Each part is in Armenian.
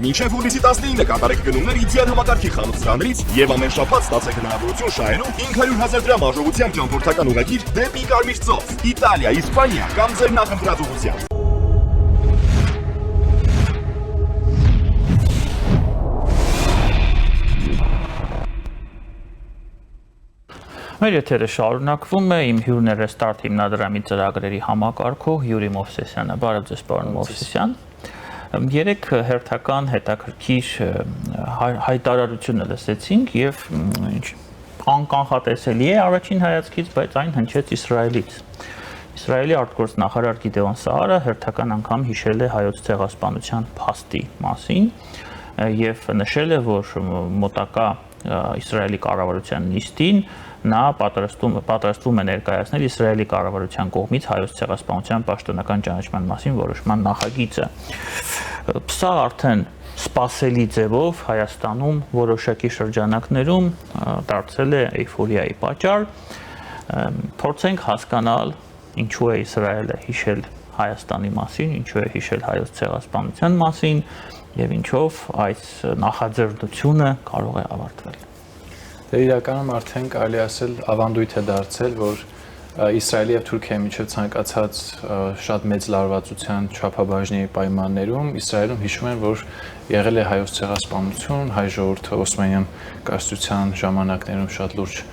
Մինչև հուլիսի 19-ը կատարեք գնումներ Իդեալ համակարգի խանութներից եւ ամեն շաբաթ ստացեք հնարավորություն շահելու 500,000 դրամ արժողությամբ ճամփորդական ուղղագիր դեպի Կարմիր ծով, Իտալիա, Իսպանիա կամ ձեր նախընտրած ուղղությամբ։ Մեր եթերը շարունակվում է, իմ հյուրն է Restart հիմնադրամի ծրագրերի համակարգող Յուրի Մովսեսյանը, բարև ձեզ պարոն Մովսեսյան։ Երեք հերթական հետաքրքիր հայտարարությունը լսեցինք եւ անկանխատեսելի է առաջին հայացքից, բայց այն հնչեց Իսրայելից։ Իսրայելի արտգործնախարար Գիդեոն Սահարը հերթական անգամ հիշել է հայոց ցեղասպանության փաստի մասին եւ նշել է, որ մոտակա Իսրայելի կառավարության նիստին նա պատրաստվում է ներկայացնել Իսրայելի կառավարության կողմից հայոց ցեղասպանության պաշտոնական ճանաչման մասին որոշման նախագիծը։ Սա արդեն սպասելի ձևով Հայաստանում որոշակի շրջանակներում դարձել է էյֆորիայի պատճառ։ Փորձենք հասկանալ, ինչու է Իսրայելը հիշել Հայաստանի մասին, ինչու է հիշել հայոց ցեղասպանության մասին եւ ինչով այս նախաձեռնությունը կարող է ավարտվել։ Իրականում արդեն կարելի ասել ավանդույթ է դարձել, որ Իսրայելի եւ Թուրքիայի միջև ցանկացած շատ մեծ լարվածության չափաբաժնի պայմաններում Իսրայելում հիշում են, որ եղել է հայոց ցեղասպանություն, հայ ժողովուրդը Օսմանյան կայսրության ժամանակներում շատ լուրջ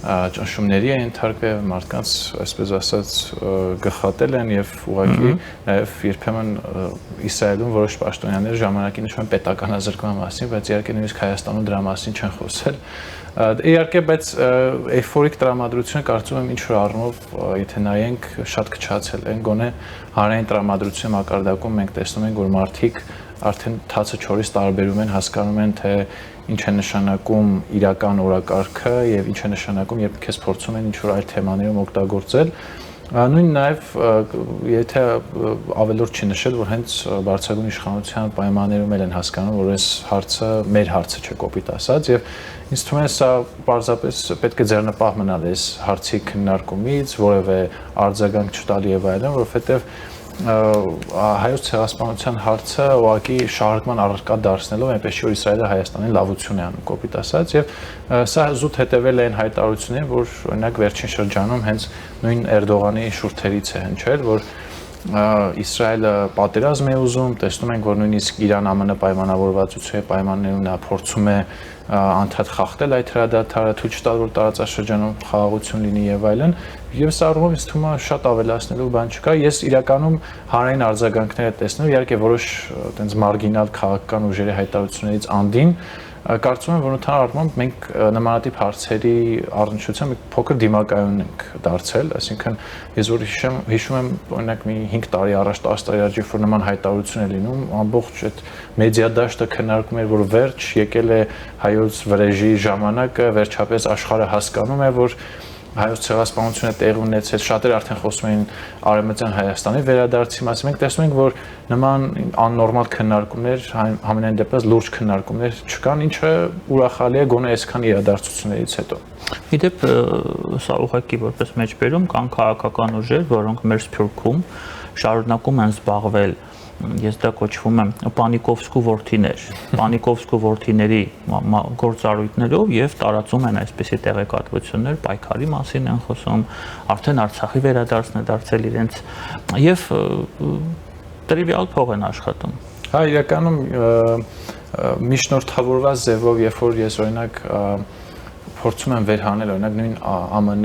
ճնշումների է ենթարկվել, մարդկանց, այսպես ասած, գխատել են եւ ուղղակի նաեւ երբեմն Իսրայելում որոշ պաշտոնյաներ ժամանակին նշում են պետականազրկման մասին, բայց իհարկե նույնիսկ Հայաստանում դրա մասին չեն խոսել։ Իհարկե, բայց էյֆորիկ տրամադրությունը կարծում եմ ինչ-որ առումով, եթե նայենք, շատ քչացել են, գոնե հանրային տրամադրության մակարդակում մենք տեսնում ենք, որ մարդիկ արդեն թացը չորից տարբերում են, հասկանում են, թե ինչ է նշանակում իրական օրակարգը եւ ինչ է նշանակում, երբ քեզ փորձում են ինչ-որ այլ թեմաներում օգտագործել։ Նույն նաև եթե ավելորդ չի նշել, որ հենց բարձրագույն իշխանության պայմաններում են հասկանում, որ այս հարցը մեր հարցը չէ, կոպիտ ասած, եւ ինձ թվում է սա պարզապես պետք է ձեռնպահ մնալ այս հարցի քննարկումից, որևէ արձագանք չտալ եւ այլն, որովհետեւ հայոց ցեղասպանության հարցը ուղղակի շարժման առարկա դարձնելով այնպես որ Իսրայելը Հայաստանին լավություն է անում, կոպիտ ասած, եւ սա զուտ հետևել է այն հայտարարություններին, որ օրինակ վերջին շրջանում հենց նույն Էրդողանի շուրթերից է հնչել, որ Իսրայելը պատերազմ է ուզում, տեսնում ենք, որ նույնիսկ Իրան-ԱՄՆ պայմանավորվածության պայմաններում նա փորձում է անդադ խախտել այդ հրադադարը, թույլ չտալ, որ տարածաշրջանում խաղաղություն լինի եւ այլն, եւ սա առումով ինձ թվում է շատ ավելացնելու բան չկա։ Ես իրականում հանրային արձագանքները տեսնում, իհարկե որոշ այտենց մարգինալ քաղաքական ուժերի հայտարարություններից անդին կարծում եմ, որ ընդհանուր առմամբ մենք նմանատիպ հարցերի առնչությամբ մի փոքր դիմակայուն ենք դարձել, այսինքն ես որ հիշում եմ օրինակ մի 5 տարի առաջ, 10 տարի առաջ, որ նման հայտարարություն է լինում, ամբողջ այդ մեդիա դաշտը քննարկում էր, որ վերջ եկել է հայոց վրեժի ժամանակը, վերջապես աշխարհը հասկանում է, որ հայոց ցեղասպանությունը տեղի ունեցել, շատեր արդեն խոսում էին Արևմտյան Հայաստանի վերադարձի մասին։ Մենք տեսնում ենք, որ նման աննորմալ քննարկումներ, համենայն դեպս լուրջ քննարկումներ չկան, ինչը ուրախալի է գոնե այսքան իրադարձություններից հետո։ Իդեպ սա ուղղակի որպես մեջբերում կան քաղաքական ուժեր, որոնք մեր Սփյուռքում շարունակում են զբաղվել ես դա կոչվում եմ Պանիկովսկու որդիներ, Պանիկովսկու որդիների գործառույթներով եւ տարածում են այսպիսի տեղեկատվություններ, պայքարի մասին են խոսում, արդեն Արցախի վերադարձն է դարձել իրենց եւ տրիվիալ փող են աշխատում։ Հա, իրականում միջնորդավորված ձևով, երբ որ ես օրինակ փորձում եմ վերհանել օրինակ նույն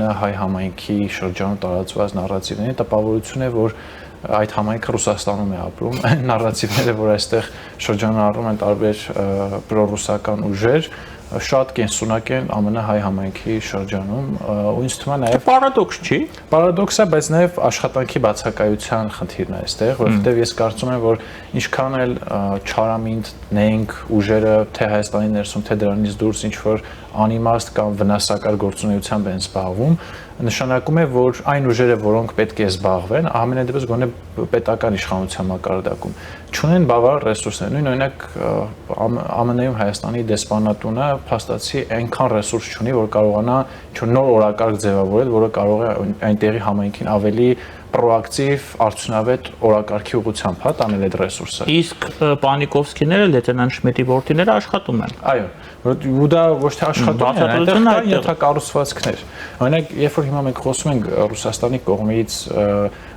ԱՄՆ հայ համայնքի շրջանում տարածված նարատիվների տպավորություն է, որ այդ համայնքը Ռուսաստանում է ապրում, այն նարատիվները, որ այստեղ շրջանառվում են տարբեր պրոռուսական ուժեր, շատ կենսունակ են ԱՄՆ հայ համայնքի շրջանում, ու ինձ թվում է նաև պարադոքս չի։ Պարադոքս է, բայց նաև աշխատանքի բացակայության խնդիրն է այստեղ, որովհետև ես կարծում եմ, որ ինչքան էլ չարամիտ ուժերը թե Հայաստանի ներսում, թե դրանից դուրս ինչ որ անիմաստ կամ վնասակար գործունեությամբ են զբաղվում, նշանակում է, որ այն ուժերը, որոնք պետք է զբաղվեն, ամենայն դեպս գոնե պետական իշխանության մակարդակում, չունեն բավարար ռեսուրսներ։ Նույն օրինակ ԱՄՆ-ում Հայաստանի դեսպանատունը փաստացի այնքան ռեսուրս չունի, որ կարողանա նոր օրակարգ ձևավորել, որը կարող է այնտեղի համայնքին ավելի պրոակտիվ, արդյունավետ օրակարգի ուղղությամբ, հա, տանել այդ ռեսուրսը։ Իսկ Պանիկովսկիները, լեյտենանտ Շմիդտի որդիները աշխատում են։ Այո, ու դա ոչ թե աշխատում են, այդտեղ կա ենթակառուցվածքներ։ Օրինակ, երբ որ հիմա մենք խոսում ենք Ռուսաստանի կողմից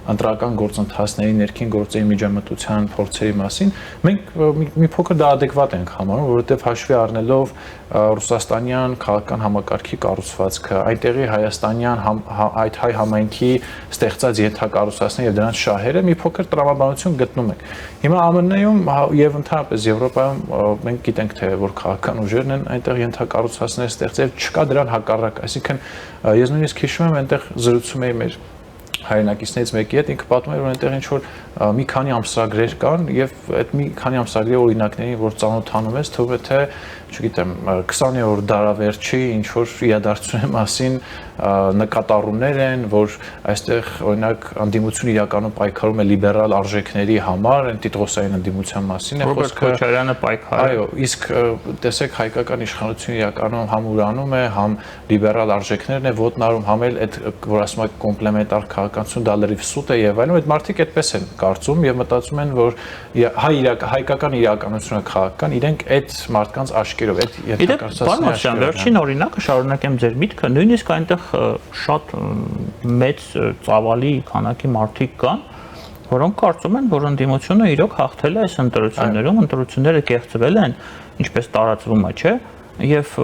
ընտրական գործընթացների, ներքին գործերի միջամտության փորձերի մասին, մենք մի փոքր դա adekvat ենք համարում, որովհետև հաշվի առնելով ռուսաստանյան քաղաքական համակարգի կառուցվածքը, այնտեղի հայաստանյան այդ հայ համայնքի ստեղծած ենթակառուցվածքները եւ դրանց շահերը մի փոքր տրամաբանություն գտնում ենք։ Հիմա ԱՄՆ-ում եւ ընդհանրապես Եվրոպայում մենք գիտենք թե որ քաղաքական ուժերն են այնտեղ ենթակառուցվածքներ ստեղծել, չկա դրան հակառակ, այսինքն ես նույնիսկ հիշում եմ այնտեղ զրուցում էի մեր հայրենակիցներից մեկի հետ, ինքը պատմում էր, որ այնտեղ ինչ որ մի քանի ամսագրեր կան եւ այդ մի քանի ամսագրի օրինակներին, որ ծանոթանում ես, թվում է թե, չգիտեմ, 20-րդ դարավերջի ինչ որ իրադարձությունների մասին նկատառումներ են, որ այստեղ օրինակ անդիմություն իրականում պայքարում է լիբերալ արժեքների համար, այն տիտրոսային անդիմության մասին է խոսքը։ Քոչարյանը պայքար։ Այո, իսկ տեսեք հայկական իշխանությունը իրականում համ ուրանում է, համ լիբերալ արժեքներն է ոտնարում, համ էլ այդ որ ասում եք կոմպլեմենտար քաղաքականություն դա լրիվ սուտ է եւ այլն, այդ մարդիկ այդպես են կարծում եւ մտածում են, որ հայկական իրականությունը քաղաքական իրենք այդ մարդկանց աշկերով այդ ենթակառուցվածքները։ Վերջին օրինակը շարունակեմ ձեր միտքը, նույնիսկ այնտեղ շատ մեծ ծավալի քանակի մարդիկ կան, որոնք կարծում են, որ ընդդիմությունը իրոք հաղթել է այս ընտրություններում, ընտրությունները կեղծվել են, ինչպես տարածվում է, չէ՞, եւ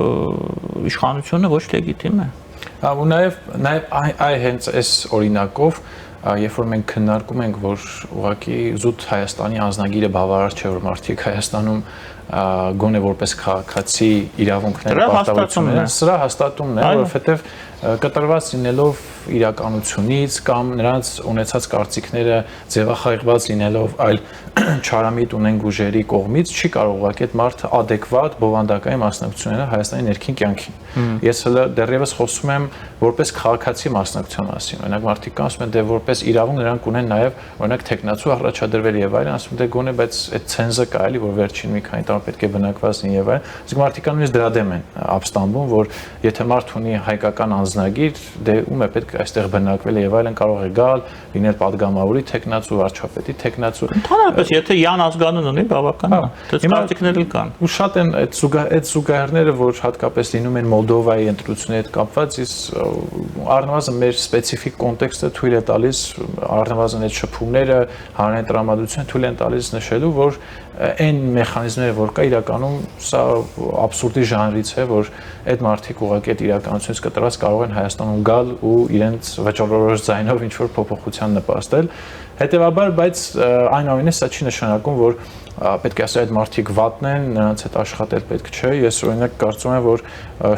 իշխանությունը ոչ լեգիտիմ է։ Ու նաեւ հենց այս օրինակով երբ որ մենք քննարկում ենք, որ ուղղակի զուտ Հայաստանի անձնագիրը բավարար չէ, որ մարդիկ Հայաստանում գոնե որպես քաղաքացի իրավունքները պարտավորություններ են, սրա հաստատումն է, որովհետև կտրված լինելով իրականությունից կամ նրանց ունեցած կարծիքները ձևախաղված լինելով այլ չարամիտ ունենք ուժերի կողմից չի կարող ուղղակի այդ մարդը adekvat բովանդակային մասնակցությունները Հայաստանի ներքին կյանքին։ Ես հələ դեռևս խոսում եմ որպես քաղաքացի մասնակցության մասին։ Օրինակ մարդիկ ասում են դե որպես իրավունք նրանք ունեն նաև օրինակ տեխնացու առաջադրվել եւ այլն, ասում դե գոնե բայց այդ ցենզը կա էլի որ վերջին մի քանի տարի պետք է բնակված լինի եւ այլն։ Իսկ մարդիկ նույնիսկ դրա դեմ են ապստամբում, որ եթե մարդ ունի հայկական անձնագիր, դե ում է պետք այստեղ բնակվել եւ այլն կարող է գալ, լինել падգամավորի տեխնացու, վարչապետի տեխնացու։ Ընդհանրապես եթե Յան ազգանուն ունի բավական է։ Դες կարծիքներ կան։ Ու շատ են այդ զուգահեռները, որ հատկապես լինում են Մոլդովայի ընտրությունների հետ կապված, իսկ առնվազն մեր սպეციფიկ կոնտեքստը թույլ է տալիս առնվազն այդ շփումները, հանրային տրամադրությունը թույլ են տալիս նշելու, որ այն մեխանիզմները, որ կա իրականում սա абսուրդի ժանրից է, որ այդ մարդիկ ուղղակի այդ իրականությունից կտրված կարող են Հայաստանում գալ ու իրենց վճռորոշ ձայնով ինչ որ փոփոխության նպաստել։ Հետևաբար, բայց այնուամենայնիվ սա չի նշանակում, որ պետք է ասել այդ մարդիկ վատն են, նրանց հետ աշխատել պետք չէ։ Ես օրինակ կարծում եմ, որ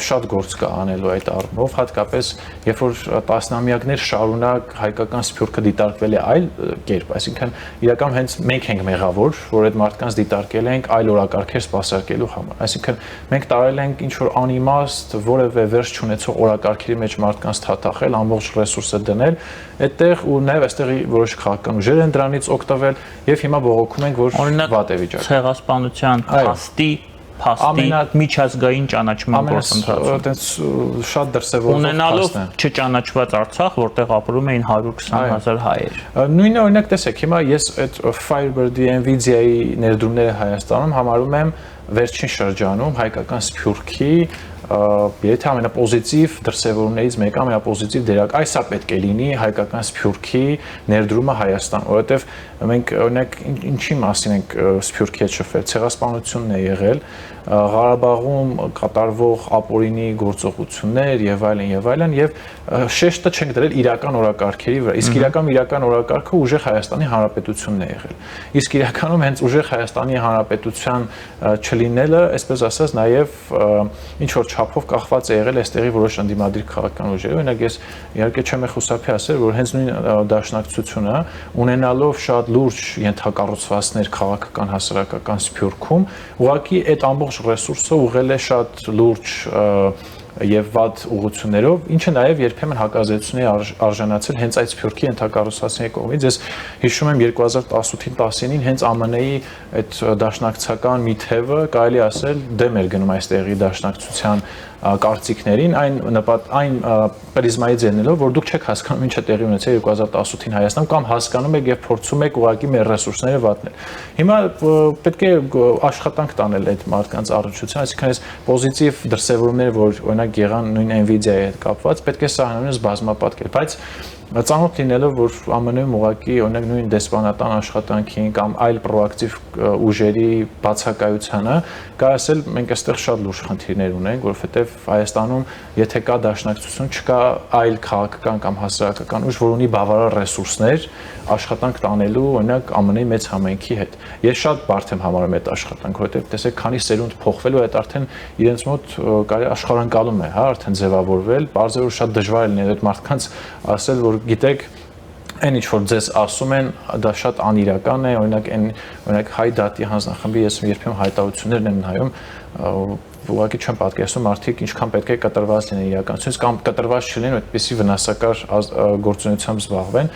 շատ գործ կա անելու այդ առումով, հատկապես երբ որ տասնամյակներ շարունակ հայկական սփյուռքը դիտարկվել է այլ կերպ, այսինքն իրական հենց մենք ենք մեղավոր, որ այդ մարդկանց դիտարկել ենք այլ օրակարգեր սպասարկելու համար։ Այսինքն մենք տարել ենք ինչ որ անիմաստ, որևէ վերջ չունեցող օրակարգերի մեջ մարդկանց թաթախել, ամբողջ ռեսուրսը դնել այդտեղ ու նաև այստեղի որոշ քաղաքական ուժեր են դրանից օգտվել եւ հիմա բողոքում ենք, որ վատ է վիճակը։ Ցեղասպանության փաստի միջազգային ճանաչման գործընթացը։ Այդպես շատ դրսևորվող ունենալով չճանաչված Արցախ, որտեղ ապրում էին 120,000 հայեր։ Նույնը օրինակ տեսեք, հիմա ես այդ Firebird-ի, Nvidia-ի ներդրումները Հայաստանում համարում եմ վերջին շրջանում հայկական սփյուռքի եթե ամենապոզիտիվ դրսևորումներից մեկը, ամենապոզիտիվ դերակ, այսա պետք է լինի հայկական սփյուռքի ներդրումը Հայաստան, որովհետև մենք օրինակ ինչի մասին ենք սփյուռքի հետ շփվել, ցեղասպանությունն է եղել, Ղարաբաղում կատարվող ապօրինի գործողություններ եւ այլն եւ շեշտը չենք դրել իրական օրակարգերի վրա, իսկ իրական օրակարգը ուժեղ Հայաստանի Հանրապետությունն է եղել։ Իսկ իրականում հենց ուժեղ Հայաստանի Հանրապետության չլինելը, այսպես ասած, նաեւ ինչ որ չափով կախված է եղել այստեղի որոշ ընդդիմադիր քաղաքական ուժերի։ Օրինակ ես իհարկե չեմ խուսափի ասել, որ հենց նույն դաշնակցությունը ունենալով շատ լուրջ ենթակառուցվածքներ քաղաքական հասարակական սփյուռքում, ուղղակի այդ ամբողջ ռեսուրսը ուղղել է շատ լուրջ եւ վատ ուղղություններով, ինչը նաեւ երբեմն հակազդեցությունների արժանացել հենց այդ Սփյուռքի ենթակառուցվածքների կողմից։ Ես հիշում եմ 2018-19 հենց ԱՄՆ-ի այդ դաշնակցական մի թևը կարելի ասել դեմ էր գնում այստեղի դաշնակցության կարծիքներին, այն պրիզմայից ելնելով, որ դուք չեք հասկանում ինչ է տեղի ունեցել 2018-ին Հայաստանում կամ հասկանում եք եւ փորձում եք ուղղակի մեր ռեսուրսները վատնել։ Հիմա պետք է աշխատանք տանել այդ մարդկանց առողջության, այսինքն այս պոզիտիվ դրսևորումները, որ օրինակ եղան նույն Nvidia-ի հետ կապված, պետք է սահմանումից բազմապատկել, բայց ծանոթ լինելով, որ ԱՄՆ-ում ուղղակի օրինակ նույն դեսպանատան աշխատանքին կամ այլ պրոակտիվ ուժերի բացակայությանը, կա ասել մենք այստեղ շատ լուրջ խնդիրներ ունենք, որովհետև Հայաստանում եթե կա դաշնակցություն, չկա այլ քաղաքական կամ հասարակական ուժ, որ ունի բավարար ռեսուրսներ աշխատանք տանելու օրինակ ԱՄՆ-ի մեծ համայնքի հետ։ Ես շատ բարդ եմ համարում այդ աշխատանքը, որովհետև տեսեք, քանի սերունդ փոխվելու այդ արդեն իրենց մոտ կարելի աշխարհանկալում է, հա, արդեն ձևավորվել, բարձր որ շատ դժվար է լինել այդ մարդկանց ասել, որ գիտեք, այն ինչ որ ձեզ ասում են, դա շատ անիրական է, օրինակ հայ դատի հանձնախմբի ես երբեմն հայտարարություններն եմ նայում, ուղղակի չեմ պատկերացնում մարդիկ ինչքան պետք է կտրված լինեն իրականությունից կամ կտրված չլինեն այդպիսի վնասակար գործունեությամբ զբաղվեն։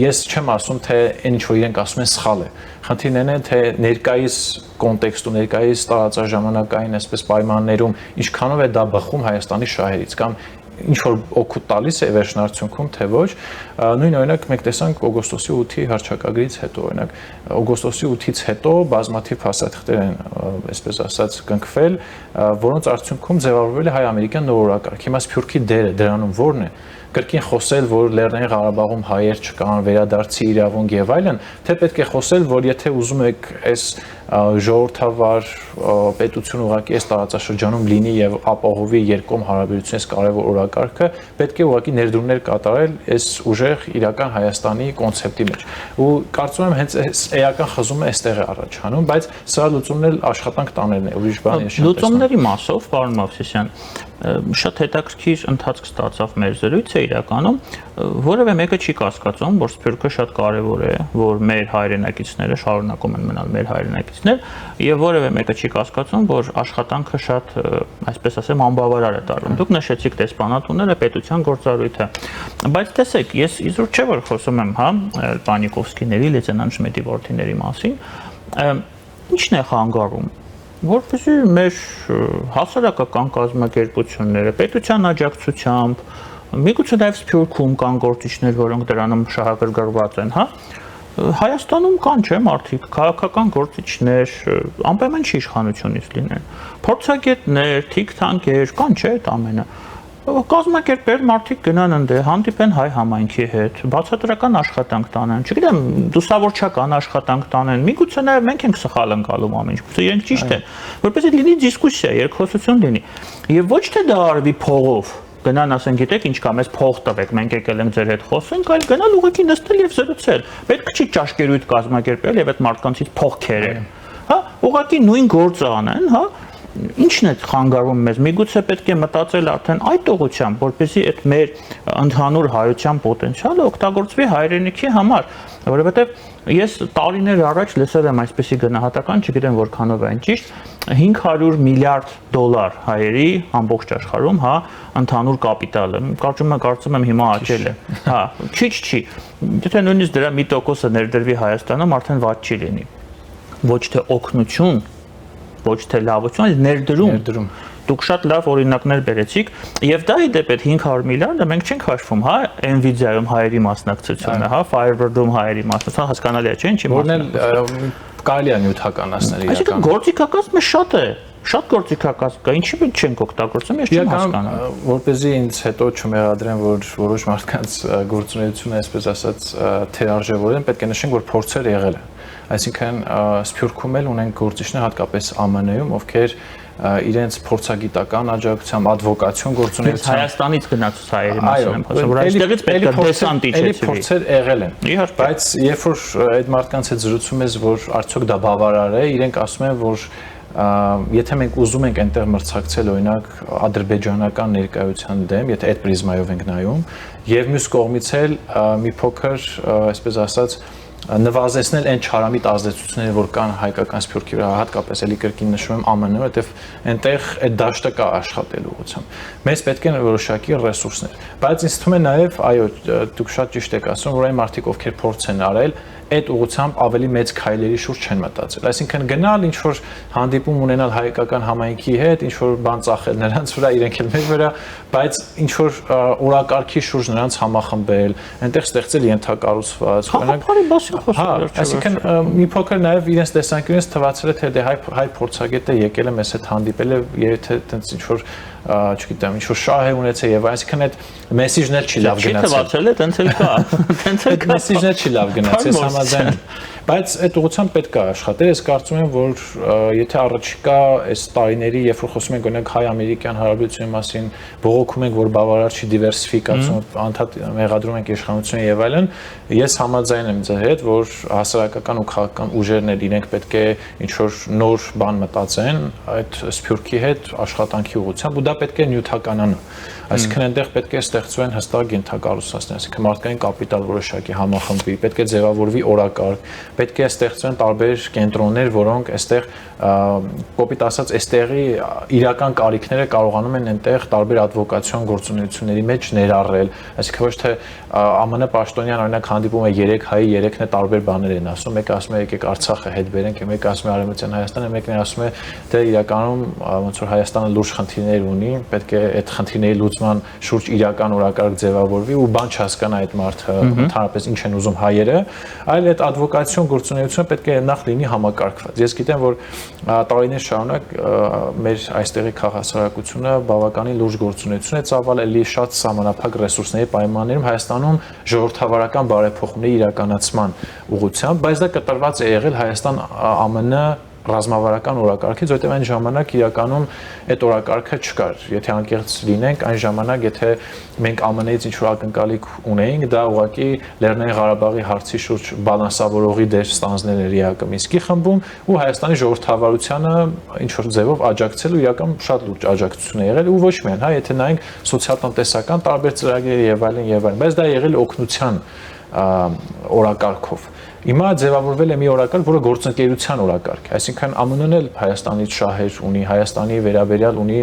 Ես չեմ ասում, թե այն ինչ որ իրենք ասում են սխալ է։ Խնդիրն է, թե ներկայիս կոնտեքստում, ներկայիս տարածաժամանակային այսպես պայմաններում ինչքանով է դա բխում Հայաստանի շահերից կամ ինչ որ օգուտ տալիս է վերջնարդյունքում, թե ոչ, նույն օրինակ մենք տեսանք օգոստոսի 8-ի հռչակագրից հետո, օրինակ օգոստոսի 8-ից հետո բազմաթիվ փաստաթղթեր են, այսպես ասած, կնքվել, որոնց արդյունքում ձևավորվել է հայ-ամերիկյան նոր օրակարգ։ Հիմա Սփյուռքի դերը դրանում ո՞րն է։ Կրկին խոսել, որ Լեռնային Ղարաբաղում հայեր չկան, վերադարձի իրավունք եւ այլն, թե պետք է խոսել, որ եթե ուզում եք այս ժողովրդավար պետություն ուղղակի այս տարածաշրջանում լինի եւ ապահովի երկկողմ հարաբերությունից կարևոր օրակարգը, պետք է ուղղակի ներդրումներ կատարել այս ուժեղ իրական Հայաստանի կոնցեպտի մեջ։ Ու կարծում եմ հենց այս էական խզումը այստեղ է առաջանում, բայց սա լուծումն էլ աշխատանք տանելն է, ուրիշ բան ես շատ։ Լուծումների մասով, պարոն Մովսիսյան, շատ հետաքրքիր ընթացք ստացավ մեր զրույցը իրականում, որևէ մեկը չի կասկածում, որ Սփյուռքը շատ կարևոր է, որ մեր հայրենակիցները շարունակում են մնալ մեր հայրենակիցներ, եւ որևէ մեկը չի կասկածում, որ աշխատանքը շատ, այսպես ասեմ, անբավարար է տարվում։ Դուք նշեցիք դեսպանատունները, պետության գործառույթը, բայց տեսեք, ես իզուր չէ որ խոսում եմ, հա, Պանիկովսկիների, լեյտենանտ Շմիդի որդիների մասին, ի՞նչն է խանգարում, որպեսզի մեր հասարակական կազմակերպությունները պետության աջակցությամբ, միգուցե նաև Սփյուռքում կան գործիչներ, որոնք դրանում շահագրգռված են, հա, Հայաստանում կան չէ մարդիկ, քաղաքական գործիչներ, անպայման չի իշխանությունից լինեն, փորձագետներ, թիք-թանկեր, կան չէ այդ ամենը, կազմակերպել մարդիկ գնան ընդ հանդիպեն հայ համայնքի հետ, բացատրական աշխատանք տանեն, չգիտեմ, դուսավորչական աշխատանք տանեն, միգուցե նաև մենք ենք սխալ ընկալում ամեն ինչ, գուցե իրենք ճիշտ են, որպեսզի լինի դիսկուսիա, երկխոսություն լինի, եւ ոչ թե դա արվի փողով, գնան ասեն, գիտեք ինչ կա, մեզ փող տվեք, մենք եկել ենք ձեր հետ խոսենք, այլ գնալ ուղղակի նստել եւ զրուցել։ Պետք չի ճաշկերույթ կազմակերպել եւ այդ մարդկանցից փող քերել։ Հա, ուղղակի նույն գործը անեն, հա, ինչն է խանգարում մեզ։ Միգուցե պետք է մտածել արդեն այդ ուղղությամբ, որպեսզի այդ մեր ընդհանուր հայության պոտենցիալը օգտագործվի հայրենիքի համար, որովհետեւ ես տարիներ առաջ լսել եմ այսպեսի գնահատական, չգիտեմ որքանով է ճիշտ, $500 միլիարդ հայերի ամբողջ աշխարհում, հա, ընդհանուր կապիտալը։ Կարծում եմ հիմա աճել է։ Հա, քիչ չի։ Եթե նույնիսկ դրա 1%-ը ներդրվի Հայաստանում, արդեն ված չի լինի։ Ոչ թե օգնություն, ոչ թե լավություն, այլ ներդրում։ Դուք շատ լավ օրինակներ բերեցիք, եւ դա ի դեպ այդ 500 միլիարդը մենք չենք հաշվում, հա, Nvidia-ում հայերի մասնակցությունը, հա, Firebird-ում հայերի մասնակցությունը, հասկանալի է, չէ՞, ինչի մասնակցությունը։ Կարելի է նյութականացնել իրական։ Այսինքն գործիքակազմը շատ է, շատ գործիքակազմ կա, ինչի պետք չենք օգտագործում, ես չեմ հասկանում։ Որպեսզի ինձ հետո չմեղադրեն, որ որոշ մարդկանց գործունեությունը, այսպես ասած, թերարժևորեն, պետք է նշենք, որ փորձեր եղել են։ Այսինքն Սփյուռքում էլ ունենք գործիչներ, հատկապես ԱՄՆ-ում, ովքեր իրենց փորձագիտական աջակցությամբ, ադվոկացիոն գործունեությամբ Հայաստանից գնացած հայերի մասին եմ խոսում, որ այստեղից պետք է դեսանտ իջեցվի։ Փորձեր եղել են։ Բայց երբ որ այդ մարդկանց հետ զրուցում ես, որ արդյոք դա բավարար է, իրենք ասում են, որ եթե մենք ուզում ենք այնտեղ մրցակցել օրինակ ադրբեջանական ներկայության դեմ, եթե այդ պրիզմայով ենք նայում, եւ մյուս կողմից էլ մի փոքր, այսպես ասած, նվազեցնել այն չարամիտ ազդեցությունները, որ կան հայկական սփյուռքի վրա, հատկապես էլի կրկին նշում եմ ԱՄՆ-ը, որովհետև այնտեղ այդ դաշտը կա աշխատելու ուղղությամբ։ Մեզ պետք են որոշակի ռեսուրսներ, բայց ինձ թվում է նաև, այո, դուք շատ ճիշտ եք ասում, որ այն մարդիկ, ովքեր փորձ են արել, այդ ուղղությամբ ավելի մեծ քայլերի շուրջ չեն մտածել։ Այսինքն գնալ ինչ որ հանդիպում ունենալ հայկական համայնքի հետ, ինչ որ բան ծախել նրանց վրա, իրենք էլ մեր վրա, բայց ինչ որ օրակարգի շուրջ նրանց համախմբել, այնտեղ ստեղծել ենթակառուցված, այսինքն մի փոքր նաև իրենց տեսանկյունից թվացել է թե դե հայ փորձագետը եկել է մեզ հետ հանդիպել է, եթե այդպես ինչ որ չգիտեմ, ինչ որ շահ է ունեցել եւ այսինքն այդ մեսիջն էլ չի լավ գնացել։ Չի թվացել է, տենց էլ կա։ Տենց էլ կա։ Մեսիջն էլ չի լավ գնացել, համաձայն եմ։ Բայց այդ ուղղությամբ պետք է աշխատել։ Ես կարծում եմ, որ եթե առաջիկա այս տարիների, երբ որ խոսում ենք օրինակ հայ-ամերիկյան հարաբերությունների մասին, բողոքում ենք, որ բավարար չի դիվերսիֆիկացում, անդադ մեղադրում ենք իշխանությունը եւ այլն, ես համաձայն եմ ձեր հետ, որ հասարակական ու քաղաքական ուժերն էլ իրենք պետք է ինչ որ նոր բան մտածեն այդ սփյուռքի հետ աշխատանքի ուղղությամբ, ու դա պետք է նյութականանա։ Այսինքն այնտեղ պետք է ստեղծվեն հստակ ենթակառուցվածքներ, այսինքն մարդկային կապիտալ որոշակի համախմբվի, պետք է ձևավորվի օրակարգ, պետք է ստեղծվեն տարբեր կենտրոններ, որոնք այստեղ կոպիտ ասած այստեղի իրական կարիքները կարողանում են այնտեղ տարբեր advocacy գործունեությունների մեջ ներառել, այսինքն ոչ թե ԱՄՆ պաշտոնյան օրինակ հանդիպում է 3 հայի, 3-ն է տարբեր բաներ են ասում, մեկը ասում է եկեք Արցախը հետ բերենք, մեկը ասում է Արևմտյան Հայաստանը, մեկն ասում է դե իրականում ոնց որ Հայաստանը լուրջ խնդիրներ ունի, պետք է այդ խնդիրների լուծման շուրջ իրական օրակարգ ձևավորվի ու բան չհասկանա այդ մարդը ընդհանրապես ինչ են ուզում հայերը, այլ այդ advocacy գործունեությունը պետք է նախ լինի համակարգված։ Ես գիտեմ, որ տարիներ շարունակ մեր այստեղի քաղաքացիությունը բավականին լուրջ գործունեություն է ծավալ, էլի շատ սահմանափակ ռեսուրսների պայմաններում Հայաստանում ժողովրդավարական բարեփոխումների իրականացման ուղղությամբ, բայց դա կտրված է եղել Հայաստան-ԱՄՆ ռազմավարական օրակարգից, որտեղ այն ժամանակ իրականում այդ օրակարգը չկար։ Եթե անկեղծ լինենք, այն ժամանակ եթե մենք ԱՄՆ-ից ինչ-որ ակնկալիք ունեինք, դա ուղղակի Լեռնային Ղարաբաղի հարցի շուրջ բալանսավորողի դեր ստանձնել էր ԵԱԿ Մինսկի խմբում ու Հայաստանի ժողովրդավարությանը ինչ-որ ձևով աջակցելու իրական շատ լուրջ աջակցություն է եղել ու ոչ միայն, հա, եթե նայենք սոցիալ-տնտեսական տարբեր ծրագրեր եւ այլն, բայց դա եղել օգնության օրակարգով։ Հիմա ձևավորվել է մի օրակարգ, որը գործընկերության օրակարգ է, այսինքն ԱՄՆ-ն էլ Հայաստանից շահեր ունի, Հայաստանի վերաբերյալ ունի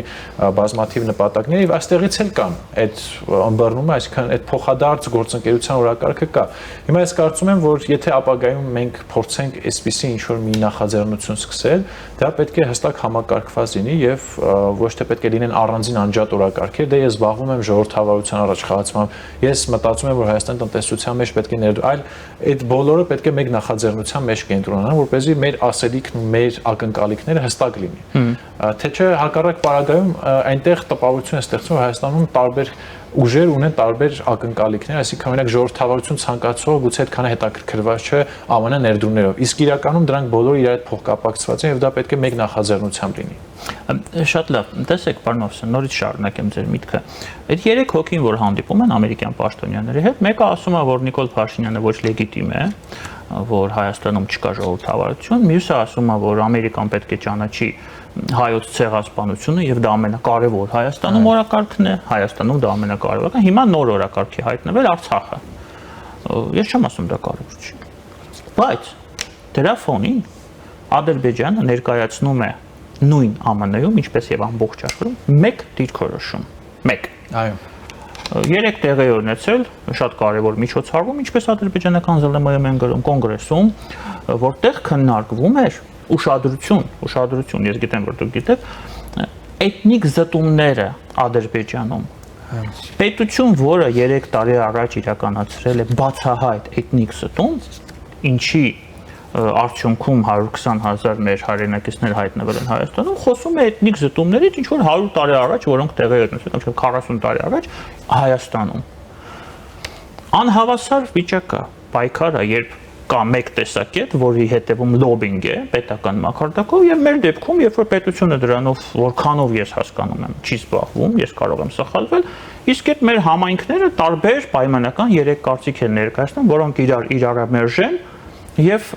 բազմաթիվ նպատակներ եւ այստեղից էլ կան այդ ըմբռնումը, այսինքն այդ փոխադարձ գործընկերության օրակարգը կա։ Հիմա ես կարծում եմ, որ եթե ապագայում մենք փորձենք այսպիսի ինչ-որ մի նախաձեռնություն սկսել, դա պետք է հստակ համակարգված լինի եւ ոչ թե պետք է լինեն առանձին անջատ օրակարգեր, դե ես զբաղվում եմ ժողովրդավարության առաջխաղացմամբ, ես մտածում եմ, որ Հայաստանի տնտեսության մեջ պետք է այլ այդ բոլորը պետք է մեկ նախաձեռնության մեջ կենտրոնանան, որպեսզի մեր ասելիքն ու մեր ակնկալիքները հստակ լինի։ Թե չէ հակառակ պարագայում այնտեղ տպավորություն է ստեղծվում, Հայաստանում տարբեր ուժեր ունեն տարբեր ակնկալիքներ, այսինքն օրինակ ժողովրդավարություն ցանկացողը գուցե այդքան հետաքրքրված չէ ԱՄՆ ներդրումներով, իսկ իրականում դրանք բոլորը իրար հետ փոխկապակցված են եւ դա պետք է մեկ նախաձեռնությամբ լինի։ Շատ լավ, տեսեք, պարոն Մովսյան, նորից շարունակեմ ձեր միտքը։ Այդ 3 հոգին, որ հանդիպում են ամերիկյան պաշտոնյաների հետ, մեկը ասում է, որ Նիկոլ Փաշինյանը ոչ լեգիտիմ է, որ Հայաստանում չկա ժողովրդավարություն, մյուսը ասում է, որ Ամերիկան պետք է ճանաչի հայոց ցեղասպանությունը եւ դա ամենակարևոր Հայաստանում օրակարգն է, Հայաստանում դա ամենակարևորը։ Հիմա նոր օրակարգի հայտնվել Արցախը։ Ես չեմ ասում դա կարևոր չի։ Բայց դրա ֆոնին Ադրբեջանը ներկայացնում է նույն ԱՄՆ-ում, ինչպես եւ ամբողջ աշխարհում, մեկ դիրքորոշում։ Մեկ։ Այո։ 3 տեղ է ունեցել շատ կարևոր միջոցառում, ինչպես ադրբեջանական ԶԼՄ-ում են գրում կոնգրեսում, որտեղ քննարկվում էր ուշադրություն, ես գիտեմ, որ դուք գիտեք, էթնիկ զտումները Ադրբեջանում։ Պետություն, որը 3 տարի առաջ իրականացրել է բացահայտ էթնիկ զտում, ինչի արդյունքում 120,000 մեր հայրենակիցներ հայտնվել են Հայաստանում, խոսում է էթնիկ զտումներից, ինչ որ 100 տարի առաջ, որոնք տեղի են ունեցել, կամ 40 տարի առաջ Հայաստանում։ Անհավասար վիճակ է, պայքար է, երբ կա մեկ տեսակետ, որի հետևում լոբինգ է պետական մակարդակով եւ մեր դեպքում, երբ որ պետությունը դրանով որքանով ես հասկանում եմ, չի զբաղվում, ես կարող եմ սխալվել, իսկ այդ մեր համայնքները տարբեր պայմանական 3 կարծիք են ներկայացնում, որոնք իրարամերժ են եւ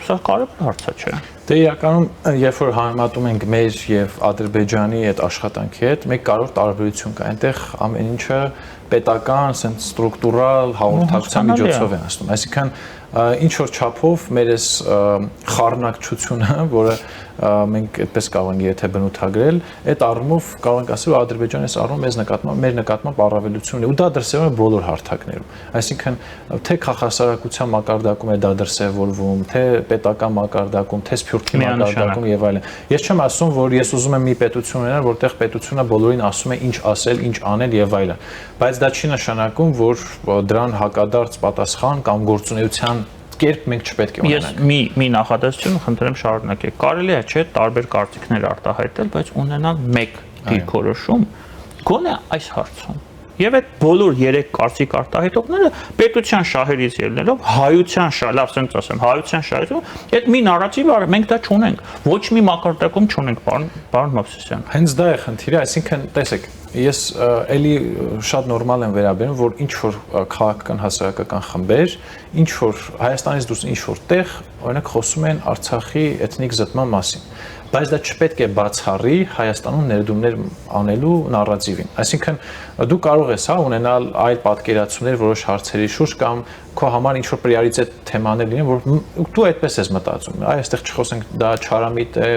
սա կարևոր հարց է, չէ՞։ Դե իրականում երբ որ համեմատում ենք մեր եւ Ադրբեջանի այդ աշխատանքի հետ, մեկ կարող տարբերություն կա։ Այնտեղ ամեն ինչը պետական, ասենք ստրուկտուրալ հաղորդակցության միջոցով է անցնում։ Այսինքն ինչ որ չափով մեր այս խառնակցությունը, որը մենք այդպես կարող ենք եթե բնութագրել, այդ առումով կարող ենք ասել, որ Ադրբեջանի այս առումով մեր նկատմամբ առավելություն ունի, ու դա դրսևորվում է բոլոր հարթակներում։ Այսինքն թե քաղաքասարակության մակարդակում է դա դրսևորվում, թե պետական մակարդակում, թե սփյուռքի մակարդակում եւ այլն։ Ես չեմ ասում, որ ես ուզում եմ մի պետություն ունենալ, որտեղ պետությունը բոլորին ասում է ինչ ասել, ինչ անել եւ այլն, բայց դա չի նշանակում, որ դրան հակադարձ պատասխան կամ գործունեության կերպ մենք չպետք է ունենանք։ Ես մի նախադասություն խնդրեմ շարունակեք։ Կարելի է չէ տարբեր կարծիքներ արտահայտել, բայց ունենալ մեկ դիրքորոշում գոնե այս հարցում։ Եվ այդ բոլոր 3 կարծիք արտահայտողները պետության շահերից ելնելով հայության լավ sense ասեմ, հայության շահերից այդ մի նարատիվ մենք դա չունենք։ Ոչ մի մակարդակում չունենք, պարոն Մովսեսյան։ Հենց դա է խնդիրը, այսինքն տեսեք, ես էլի շատ նորմալ եմ վերաբերում, որ ինչ որ քաղաքական հասարակական խմբեր, ինչ որ Հայաստանից դուրս ինչ որ տեղ, օրինակ խոսում են Արցախի էթնիկ զտման մասին, բայց դա չպետք է բացառի Հայաստանում ներդրումներ անելու նարատիվին։ Այսինքն դու կարող ես ունենալ այլ պատկերացումներ որոշ հարցերի շուրջ կամ քո համար ինչ որ պրիորիտետ թեմաներ լինեն, որ դու այդպես ես մտածում։ Այստեղ չխոսենք դա չարամիտ է,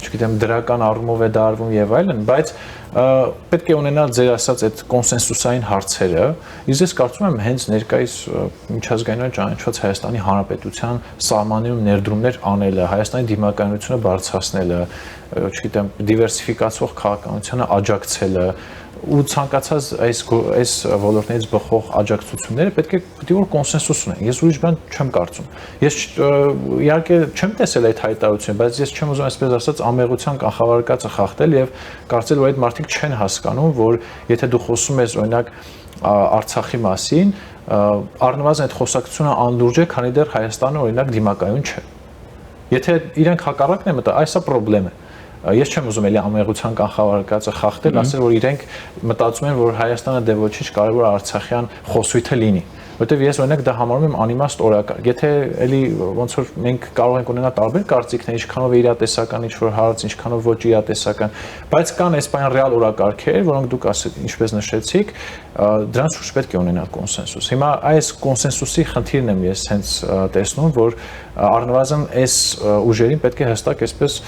չգիտեմ, դրական առումով է դա արվում եւ այլն, բայց պետք է ունենալ ձեր ասած այդ կոնսենսուսային հարցերը։ Իսկ ես կարծում եմ հենց ներկայիս միջազգայինորեն ճանաչված Հայաստանի Հանրապետության սահմաններում ներդրումներ անելը, Հայաստանի դիմակայունությունը բարձրացնելը, չգիտեմ, դիվերսիֆիկացող քաղաքականությանը աջակցելը ու ցանկացած այս ոլորտներից բխող աջակցությունները պետք է որ կոնսենսուս ունեն։ Ես ուրիշ բան չեմ կարծում։ Ես իհարկե չեմ տեսել այդ հայտարարությունը, բայց ես չեմ ուզում այսպես ասած ամեղության կանխավարկածը խախտել եւ կարծել, որ այդ մարդիկ չեն հասկանում, որ եթե դու խոսում ես օրինակ Արցախի մասին, առնվազն այդ խոսակցությունը անլուրջ է, քանի դեռ Հայաստանը օրինակ դիմակայուն չէ։ Եթե իրենք հակառակն են մտա, այսա խնդրեմ է։ Ես չեմ ուզում էլի ամեղության կանխավարկածը խախտել, ասել որ իրենք մտածում են, որ Հայաստանը դե ոչինչ կարևոր արցախյան խոսույթը լինի, որտեվ ես օրինակ դա համարում եմ անիմաստ օրակարգ։ Եթե էլի ոնց որ մենք կարող ենք ունենալ տարբեր կարծիքներ, ինչքանով է իրատեսական ինչ-որ հարց, ինչքանով ոչ իրատեսական, բայց կան այսպայն ռեալ օրակարգեր, որոնք դուք ինչպես նշեցիք, դրանց շուրջ պետք է ունենալ կոնսենսուս։ Հիմա այս կոնսենսուսի խնդիրն եմ ես հենց տեսնում, որ առնվազն այս ուժերին պետք է հստակ այսպես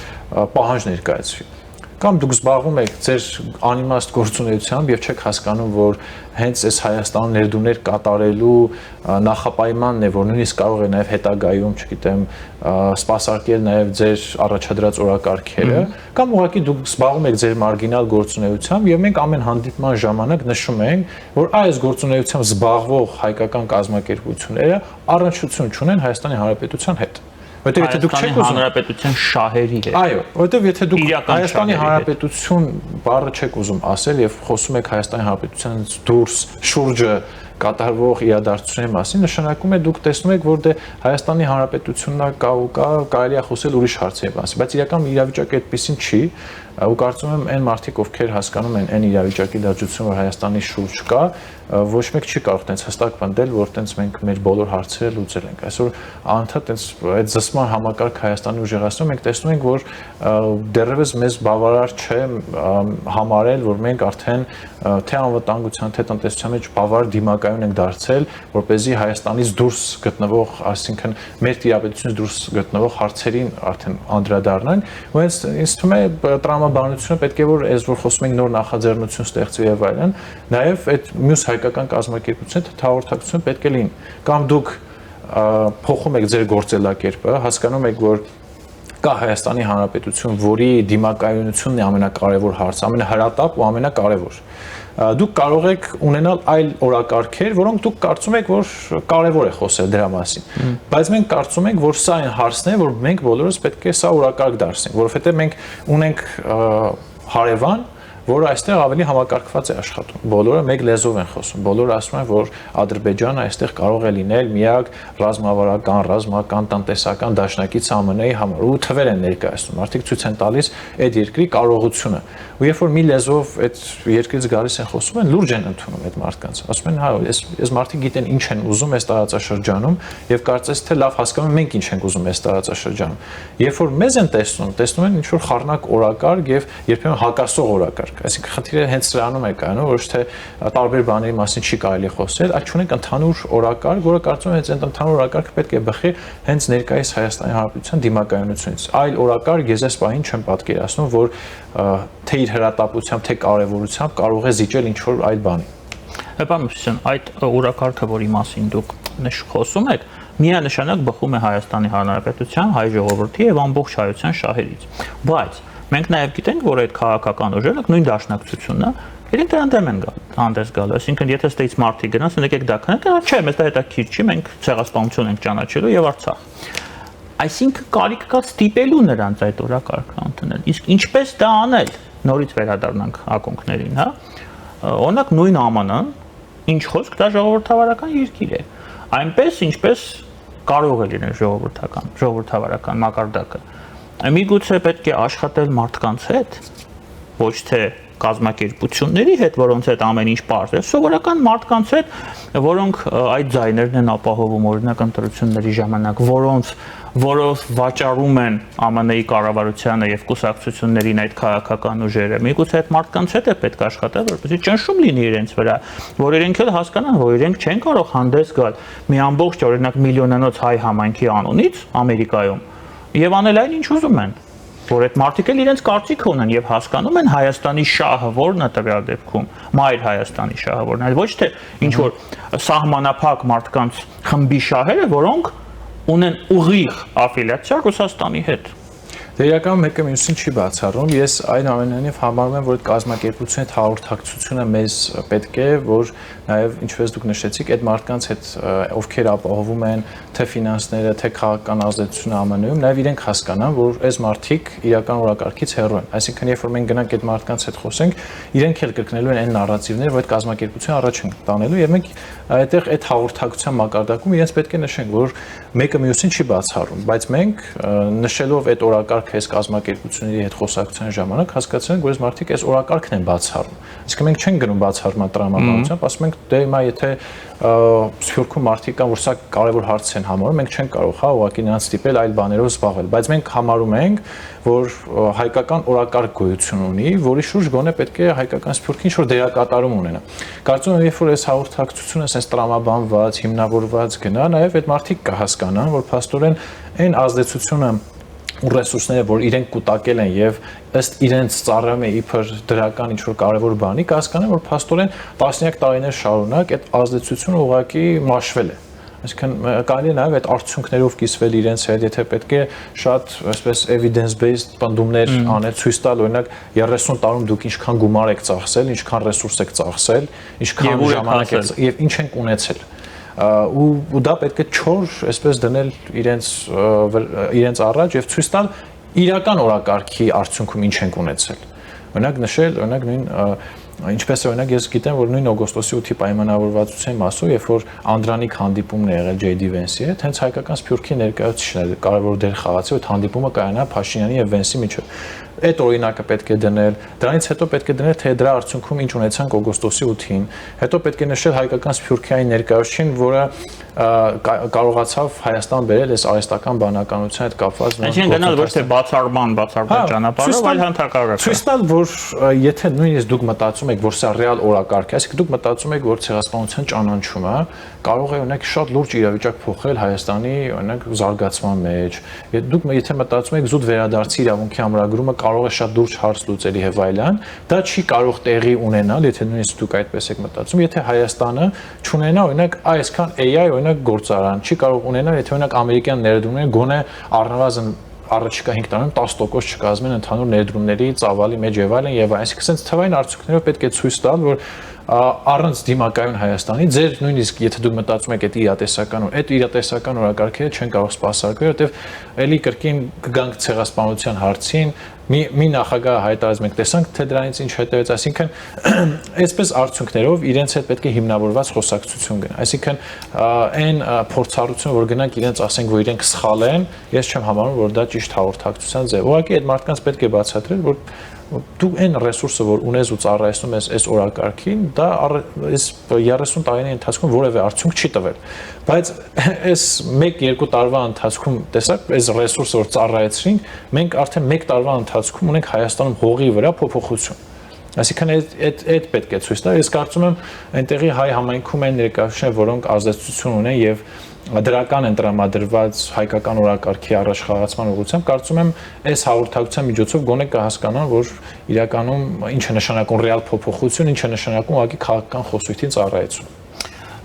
պահանջ ներկայացվի։ Կամ դուք զբաղվում եք ձեր անիմաստ գործունեությամբ եւ չեք հասկանում, որ հենց այս Հայաստանում ներդրումներ կատարելու նախապայմանն է, որ նույնիսկ կարող է նաեւ հետագայում, չգիտեմ, սպասարկել նաեւ ձեր առաջադրած օրակարգերը, կամ ուղղակի դուք զբաղվում եք ձեր մարգինալ գործունեությամբ եւ մենք ամեն հանդիպման ժամանակ նշում ենք, որ այս գործունեությամբ զբաղվող հայկական կազմակերպությունները առնչություն չունեն Հայաստանի Հանրապետության հետ։ Որտեղ եթե դուք չեք ուզում Հանրապետության շահերի հետ։ Այո, որտեղ եթե դուք Հայաստանի Հանրապետություն բառը չեք ուզում ասել եւ խոսում եք Հայաստանի Հանրապետությանից դուրս շուրջը կատարվող իրադարձությունների մասին, նշանակում է դուք տեսնում եք, որ դե Հայաստանի Հանրապետությունն կա ու կա, կարելի է խոսել ուրիշ հարցերի մասին, բայց իրական իրավիճակը այդպեսին չի, ու կարծում եմ այն մարդիկ, ովքեր հասկանում են այն իրավիճակի դաջություն, որ Հայաստանի շուրջ կա, ոչ մեկ չի կարող տենց հստակ պնդել, որ տենց մենք մեր բոլոր հարցերը լուծել ենք։ Այսօր անընդհատ տենց այդ զսպման համակարգ Հայաստանի ուժեղացնում մենք տեսնում ենք, որ դեռևս մեզ բավարար չէ համարել, որ մենք արդեն թե անվտանգության, թե տնտեսության մեջ բավարար դիմակայուն ենք դարձել, որպեսզի Հայաստանից դուրս գտնվող, այսինքն մեր տիրապետությունից դուրս գտնվող հարցերին արդեն անդրադառնանք, ու հենց ինձ թվում է տրամաբանությունը պետք է որ այս որ խոսում ենք նոր նախաձեռնություն ստեղծվի եւ այլն, նաեւ այդ մյուս հայկական կազմակերպությունները հաղորդակցություն պետք է լինի։ Կամ դուք փոխում եք ձեր գործելակերպը, հասկանում եք, որ կա Հայաստանի Հանրապետություն, որի դիմակայունությունն է ամենակարևոր հարցը, ամենահրատապ ու ամենակարևոր։ Դուք կարող եք ունենալ այլ օրակարգեր, որոնք դուք կարծում եք, որ կարևոր է խոսել դրա մասին։ Բայց մենք կարծում ենք, որ սա այն հարցն է, որ մենք բոլորս պետք է սա օրակարգ դարձնենք, որովհետև մենք ունենք հարևան, որը այստեղ ավելի համակարգված է աշխատում։ Բոլորը մեկ լեզվով են խոսում։ Բոլորը ասում են, որ Ադրբեջանը այստեղ կարող է լինել միակ ռազմավարական, ռազմական, տնտեսական դաշնակից ԱՄՆ-ի համար ու թվեր են ներկայացնում։ Մարդիկ ցույց են տալիս այդ երկրի կարողությունը։ Ու երբ որ մի լեզվով այդ երկրից գալիս են խոսում են, լուրջ են ընդունում այդ մարդկանց։ Ասում են, հա, այս մարդիկ գիտեն ինչ են ուզում այս տարածաշրջանում եւ կարծես թե լավ հասկանում մենք ինչ ենք ուզում այս տարածաշրջանում։ Երբ որ մեզ են տեսնում են ինչ որ խառնակ օրակարգ եւ երբեմն հակասող օրակարգ։ Այսինքն խնդիրը հենց սրանում է կայանում, ոչ թե տարբեր բաների մասին չի կարելի խոսել, այլ չունենք ընդհանուր օրակարգ, որը կարծում եմ հենց այդ ընդհանուր օրակարգը պետք է բխի հենց ներկայիս Հայաստանի Հանրապետության դիմակայունությունից։ Այլ օրակարգ ես այս պահին չեմ պատկերացնում, որ թե իր հրատապությամբ, թե կարևորությամբ կարող է զիջել ինչ որ այլ բանի։ Հպամուսյան, այդ օրակարգը, որի մասին դուք խոսում եք, միանշանակ բխում է Հայաստանի Հանրապետության, հայ ժողովրդի եւ ամբողջ հայության շահերից։ Բայց մենք նաեւ գիտենք, որ այդ քաղաքական ուժերը, նույն դաշնակցությունն է, իրենք դրան դեմ են հանդես գալու։ Այսինքն, եթե ստեից մարտի գնաց, եկեք դա քննենք, չէ, մեզ դա հետաքրքիր չի, մենք ցեղասպանություն ենք ճանաչելու եւ Արցախ։ Այսինքն, կարիք կա ստիպելու նրանց այդ օրակարգը ընդունել։ Իսկ ինչպես դա անել։ Նորից վերադառնանք ակունքներին, հա։ Օրինակ նույն ԱՄՆ-ն, ինչ խոսք, դա ժողովրդավարական երկիր է։ Այնպես, ինչպես կարող է լինել ժողովրդավարական մակարդակը։ Միգուցե պետք է աշխատել մարդկանց հետ, ոչ թե կազմակերպությունների հետ, որոնց հետ ամեն ինչ պարզ է, սովորական մարդկանց հետ, որոնք այդ ձայներն են ապահովում օրինակ ընտրությունների ժամանակ, որոնց վաճառում են ԱՄՆ-ի կառավարությանը եւ կուսակցություններին այդ քաղաքական ուժերը։ Միգուցե այդ մարդկանց հետ է պետք աշխատել, որպեսզի ճնշում լինի իրենց վրա, որ իրենք էլ հասկանան, որ իրենք չեն կարող հանդես գալ մի ամբողջ օրինակ միլիոնանոց հայ համայնքի անունից Ամերիկայում եւ անել այն, ինչ ուզում են, որ այդ մարդիկ էլ իրենց կարծիք ունեն եւ հասկանում են Հայաստանի շահը որն է տվյալ դեպքում, մայր Հայաստանի շահը որն է, այլ ոչ թե ինչ որ սահմանափակ մարդկանց խմբի շահերը, որոնք ունեն ուղիղ աֆիլիացիա Ռուսաստանի հետ։ Դե իրականում մեկը մյուսին չի բացառում։ Ես այնուամենայնիվ համարում եմ, որ այդ կազմակերպության հետ հաղորդակցությունը մեզ պետք է, որ նաև ինչպես դուք նշեցիք, այդ մարդկանց հետ ովքեր ապահովում են թե ֆինանսները, թե քաղաքական ազդեցությունը ԱՄՆ-ում, նաև իրենք հասկանան, որ այս մարդիկ իրական օրակարգից հեռու են։ Այսինքն, երբ որ մենք գնանք այդ մարդկանց հետ խոսենք, իրենք էլ կրկնելու են այն նարատիվները, որ այդ կազմակերպությունը առաջ են տանելու, եւ մենք այդտեղ այդ հաղորդակցության մակարդակում իրենց պետք է նշենք, որ մեկը մյուսին չի բացառում, բայց մենք նշելով այդ օրակարգ այս կազմակերպությունների հետ խոսակցության ժամանակ հասկացանք, որ այս մարդիկ այս օրակարգն են բացառում։ Իսկ մենք չենք գնում բացառման տրամաբանությամբ, ասում ենք դե հիմա եթե Սփյուռքում մարդիկ կան, որ սա կարևոր հարց են համարում, մենք չենք կարող, հա, ուղղակի նրանց ստիպել այլ բաներով զբաղվել, բայց մենք համարում ենք, որ հայկական օրակարգ գոյություն ունի, որի շուրջ գոնե պետք է հայկական Սփյուռքը ինչ-որ դերակատարում ունենա։ Կարծում եմ, երբ որ այս հաղորդակցությունը ասես տրամաբանված, հիմնավորված գնա, նաև այդ մարդիկ կհասկանան, որ փաստորեն այն ազդեցությունը ու ռեսուրսները, որ իրենք կուտակել են եւ ըստ իրենց ծառայում է իբր դրական ինչ-որ կարևոր բանի, կհասկանան, որ փաստորեն տասնյակ տարիներ շարունակ այդ ազդեցությունը ուղղակի մաշվել է։ Այսինքն կարելի է նաև այդ արդյունքներով կիսվել իրենց հետ, եթե պետք է շատ այսպես evidence-based պնդումներ անել, ցույց տալ, օրինակ 30 տարում դուք ինչքան գումար եք ծախսել, ինչքան ռեսուրս եք ծախսել, ինչքան ժամանակ եք եւ ինչ ենք ունեցել։ Ու դա պետք է չոր այսպես դնել իրենց առաջ եւ ցույց տալ իրական օրակարգի արդյունքում ինչ ենք ունեցել։ Օրինակ նշել, օրինակ նույն ինչպես օրինակ ես գիտեմ, որ նույն օգոստոսի 8-ի պայմանավորվածության մասով, երբ որ Անդրանիկ հանդիպումն է եղել J.D. Vance-ի հետ, հենց հայկական Սփյուռքի ներկայացուցիչները կարևոր դեր խաղացել, այդ հանդիպումը կայանա Փաշինյանի եւ Vance-ի միջեւ։ Այդ օրինակը պետք է դնել, դրանից հետո պետք է դնել, թե դրա արդյունքում ինչ ունեցանք օգոստոսի 8-ին, հետո պետք է նշել հայկական Սփյուռքի այն ներկայացուցիչին, որը կարողացավ Հայաստան բերել այս արհեստական բանականության հետ կապված։ Այսինքն գնալ ոչ թե բացառման ճանապարհով, այլ հնդակարակը։ Ցույց տալ, որ եթե նույնիսկ դուք մտածում եք, որ սա ռեալ օրակարգ է, այսինքն դուք մտածում եք, որ ցեղասպանության ճանաչումը կարող է օրինակ շատ լուրջ իրավիճակ փոխել Հայաստանի օրինակ զարգացման մեջ։ Դուք եթե մտածում եք զուտ վերադարձի իրավունքի ամրագրումը կարող է շատ լուրջ հարց լուծելի եւ այլն, դա չի կարող տեղի ունենալ, եթե նույնիսկ դուք այդպես եք մտածում, եթե Հայաստանը չունենա օրինակ այսքան AI օրինակ գործարան, չի կարող ունենալ, եթե օրինակ ամերիկյան ներդրումները գոնե առնվազն առաջիկա 5 տարում 10% չկազմեն ընդհանուր ներդրումների ծավալի մեջ եւ այլն, այսինքն sense թվային արդյունքներով պետք է ցույց տալ, որ առանց դիմակայուն Հայաստանի, ձեր նույնիսկ եթե դուք մտածում եք այդ իրատեսական օրակարգերը չեն կարող սպասարկվել, որովհետև էլի կրկին կգանք ցեղասպանության հարցին, մի նախագահ հայտարարեց, մենք տեսանք թե դրանից ինչ հետևեց, այսինքն այսպես արդյունքներով իրենց հետ պետք է հիմնավորված խոսակցություն գնա, այսինքն այն փորձառությունը, որ գնանք իրենց ասենք, որ իրենք սխալ են, ես չեմ համարում, որ դա ճիշտ հաղորդակցության ձև։ Ուղղակի այդ մարդկանց պետք է բացատրել, որ դու այն ռեսուրսը, որ ունես ու ծառայեցնում ես այս օրակարգին, դա այս 30 տարիների ընթացքում որևէ արդյունք չի տվել։ Բայց այս 1-2 տարվա ընթացքում, տեսակ, այս ռեսուրսը, որ ծառայեցրինք, մենք արդեն 1 տարվա ընթացքում ունենք Հայաստանում հողի վրա փոփոխություն։ Այսինքն այդ պետք է ցույց տա։ Ես կարծում եմ, այնտեղի հայ համայնքում են ներկայացուցիչներ, որոնք ազդեցություն ունեն եւ դրական են տրամադրված հայկական օրակարգի առաջխաղացման ուղղությամբ, կարծում եմ, այս հաղորդակցության միջոցով գոնե կհասկանան, որ իրականում ինչ է նշանակում ռեալ փոփոխություն, ինչ է նշանակում ուղղակի քաղաքական խոսույթին ծառայեցում։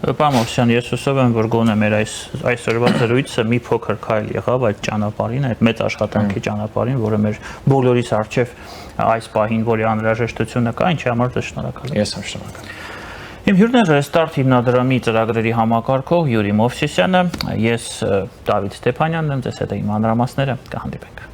Պարոն Մովսյան, ես հուսով եմ, որ գոնե մեր այսօրվա զրույցը մի փոքր քայլ եղավ այդ ճանապարհին, այդ մեծ աշխատանքի ճանապարհին, որը մեր բոլորիս առջև այս պահին, որի անհրաժեշտությունը կա, ինչի համար դե շնորհակալ եմ։ Ես եմ շնորհակալ։ Իմ հյուրն է Restart հիմնադրամի ծրագրերի համակարգող Յուրի Մովսիսյանը, ես Դավիթ Ստեփանյանն եմ, ձեզ հետ իմ մանրամասները կհանդիպենք։